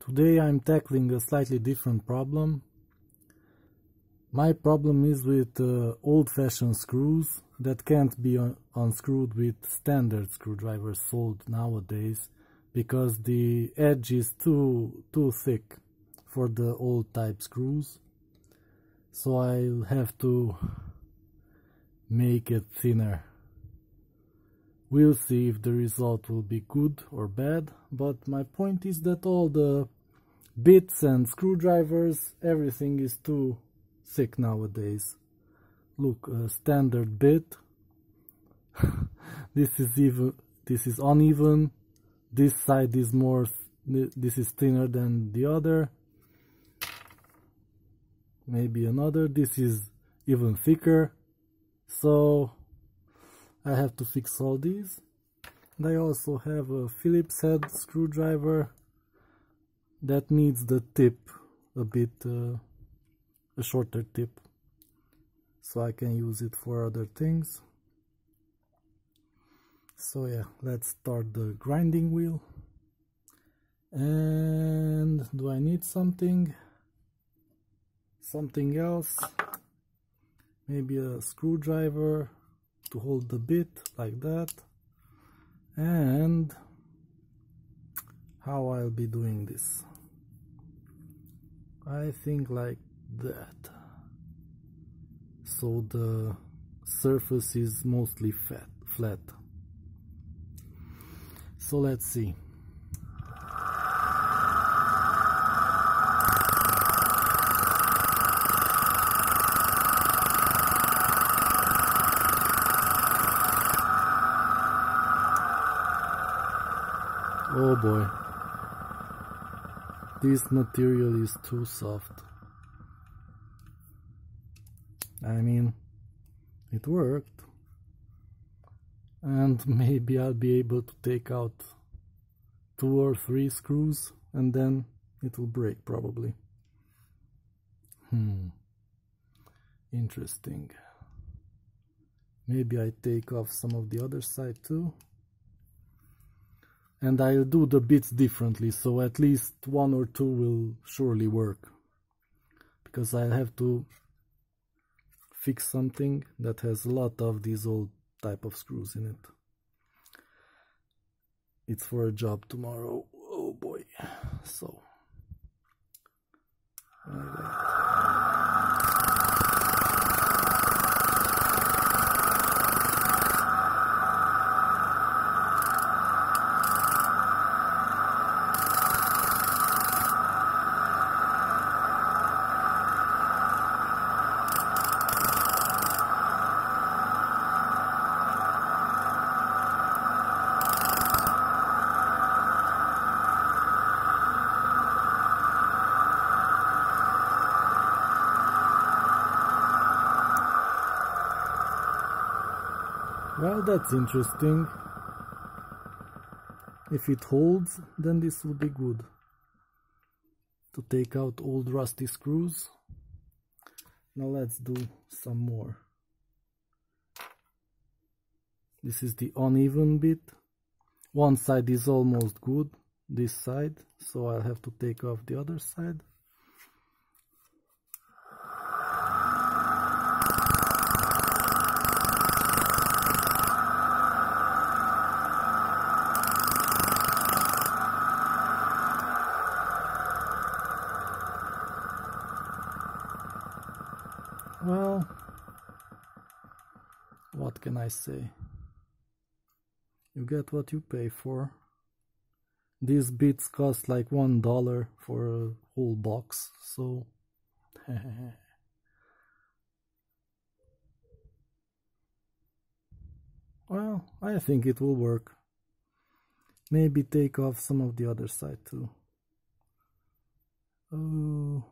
Today I'm tackling a slightly different problem. My problem is with old-fashioned screws that can't be unscrewed with standard screwdrivers sold nowadays because the edge is too thick for the old type screws. So I'll have to make it thinner. We'll see if the result will be good or bad, but my point is that all the bits and screwdrivers, everything is too thick nowadays. Look, a standard bit. This is uneven. This side is this is thinner than the other. Maybe another. This is even thicker. So I have to fix all these. And I also have a Phillips head screwdriver that needs the tip a bit, a shorter tip, so I can use it for other things. So yeah, let's start the grinding wheel. And do I need something else? Maybe a screwdriver to hold the bit like that. And how I'll be doing this, I think like that, so the surface is mostly flat. So let's see. Oh boy, this material is too soft. I mean, it worked, and maybe I'll be able to take out 2 or 3 screws and then it will break probably. Interesting. Maybe I take off some of the other side too. And I'll do the bits differently, so at least 1 or 2 will surely work. Because I'll have to fix something that has a lot of these old type of screws in it. It's for a job tomorrow. Oh boy. So. Well, that's interesting. If it holds, then this will be good. To take out old rusty screws. Now let's do some more. This is the uneven bit. One side is almost good, this side, so I'll have to take off the other side. Well, what can I say? You get what you pay for. These bits cost like $1 for a whole box, so well, I think it will work. Maybe take off some of the other side too. Oh,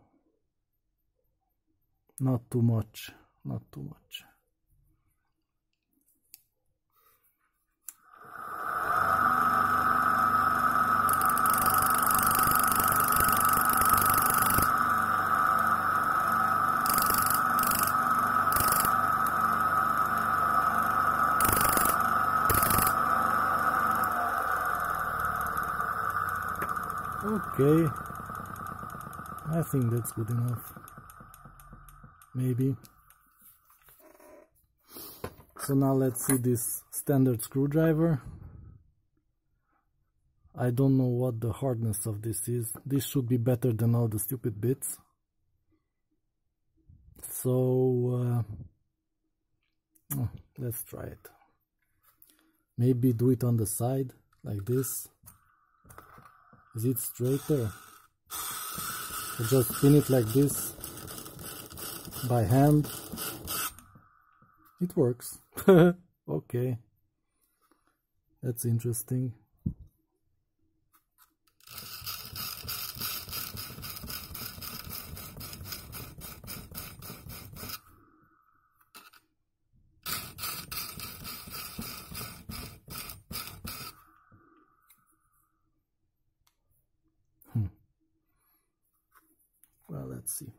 not too much, not too much. Okay, I think that's good enough. Maybe. So now let's see this standard screwdriver. I don't know what the hardness of this is. This should be better than all the stupid bits. So let's try it. Maybe do it on the side like this. Is it straighter? I just spin it like this by hand. It works. Okay, that's interesting. Well, let's see.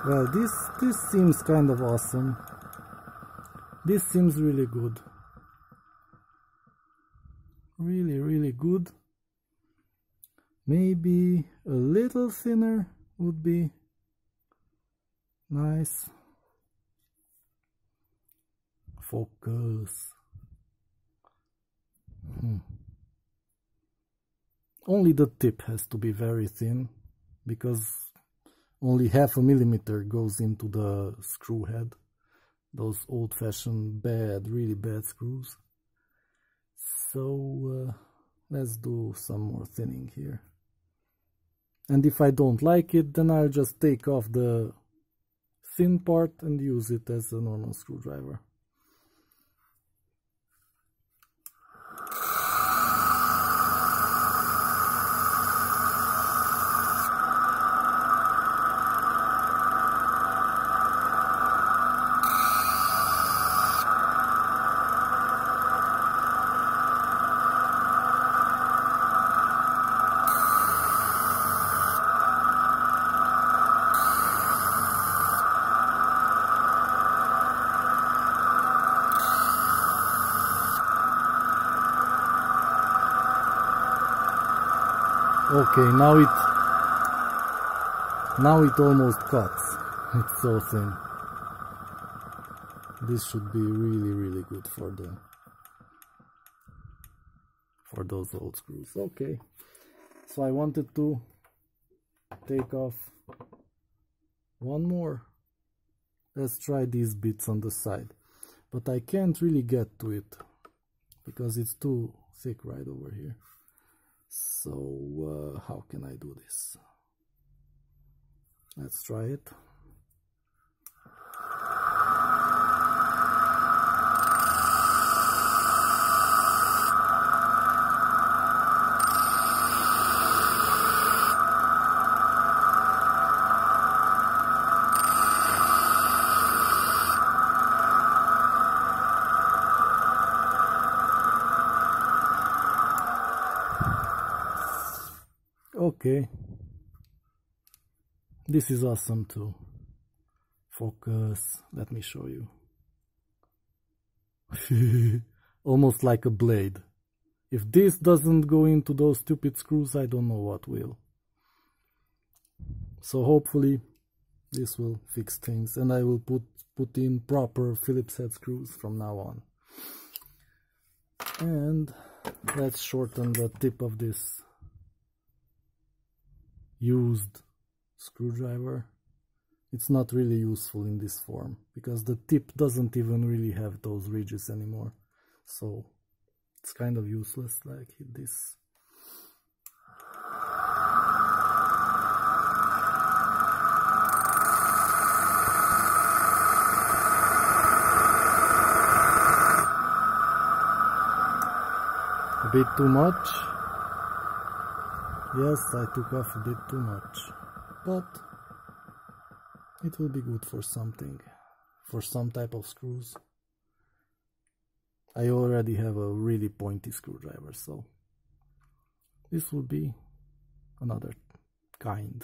Well, this seems kind of awesome. This seems really good. Really good. Maybe a little thinner would be nice. Focus. Only the tip has to be very thin, because only 0.5 millimeter goes into the screw head. Those old-fashioned really bad screws. So let's do some more thinning here. And if I don't like it, then I'll just take off the thin part and use it as a normal screwdriver. Okay, now it almost cuts. It's so thin. This should be really good for those old screws. Okay, so I wanted to take off one more. Let's try these bits on the side, but I can't really get to it because it's too thick right over here. So how can I do this? Let's try it. Okay, this is awesome too. Focus, let me show you. Almost like a blade. If this doesn't go into those stupid screws, I don't know what will. So hopefully this will fix things, and I will put in proper Phillips head screws from now on. And let's shorten the tip of this used screwdriver. It's not really useful in this form because the tip doesn't even really have those ridges anymore, so it's kind of useless like this. A bit too much. Yes, I took off a bit too much, but it will be good for something, for some type of screws. I already have a really pointy screwdriver, so this will be another kind.